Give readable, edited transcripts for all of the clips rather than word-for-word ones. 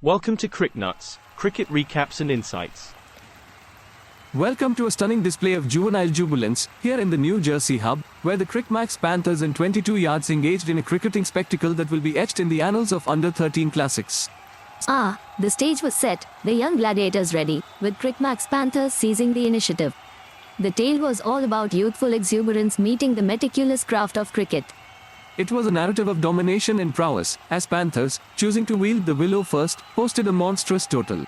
Welcome to CricNuts, cricket recaps and insights. Welcome to a stunning display of juvenile jubilance here in the New Jersey hub, where the Cricmax Panthers in 22 yards engaged in a cricketing spectacle that will be etched in the annals of under-13 classics. The stage was set, the young gladiators ready, with Cricmax Panthers seizing the initiative. The tale was all about youthful exuberance meeting the meticulous craft of cricket. It was a narrative of domination and prowess, as Panthers, choosing to wield the willow first, posted a monstrous total.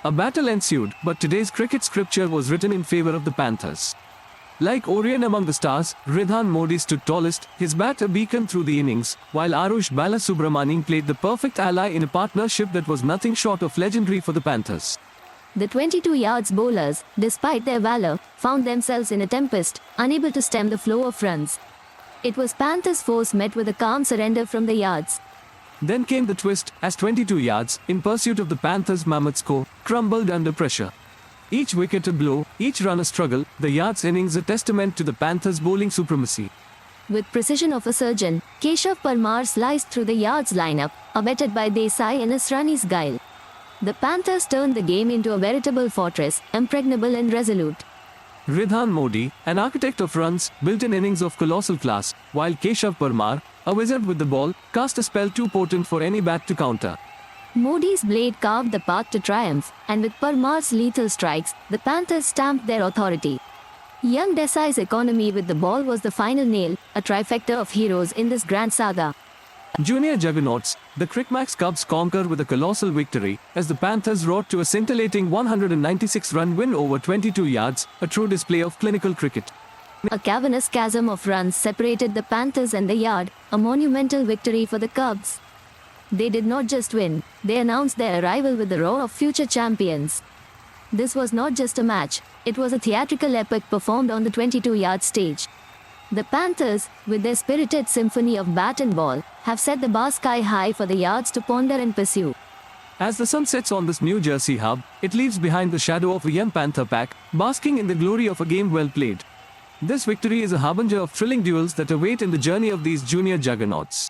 A battle ensued, but today's cricket scripture was written in favor of the Panthers. Like Orion among the stars, Ridhan Modi stood tallest, his bat a beacon through the innings, while Aarush Balasubramanian played the perfect ally in a partnership that was nothing short of legendary for the Panthers. The 22 yards bowlers, despite their valor, found themselves in a tempest, unable to stem the flow of runs. It was Panthers' force met with a calm surrender from the yards. Then came the twist, as 22 yards, in pursuit of the Panthers' mammoth score, crumbled under pressure. Each wicket a blow, each run a struggle, the yards innings a testament to the Panthers' bowling supremacy. With precision of a surgeon, Keshav Parmar sliced through the yards lineup, abetted by Desai and Asrani's guile. The Panthers turned the game into a veritable fortress, impregnable and resolute. Ridhan Modi, an architect of runs, built an innings of colossal class, while Keshav Parmar, a wizard with the ball, cast a spell too potent for any bat to counter. Modi's blade carved the path to triumph, and with Parmar's lethal strikes, the Panthers stamped their authority. Young Desai's economy with the ball was the final nail, a trifecta of heroes in this grand saga. Junior juggernauts, the Cricmax Cubs conquer with a colossal victory, as the Panthers roared to a scintillating 196-run win over 22 yards, a true display of clinical cricket. A cavernous chasm of runs separated the Panthers and the yard, a monumental victory for the Cubs. They did not just win, they announced their arrival with the roar of future champions. This was not just a match, it was a theatrical epic performed on the 22-yard stage. The Panthers, with their spirited symphony of bat and ball, have set the bar sky high for the yards to ponder and pursue. As the sun sets on this New Jersey hub, it leaves behind the shadow of a young Panther pack, basking in the glory of a game well played. This victory is a harbinger of thrilling duels that await in the journey of these junior juggernauts.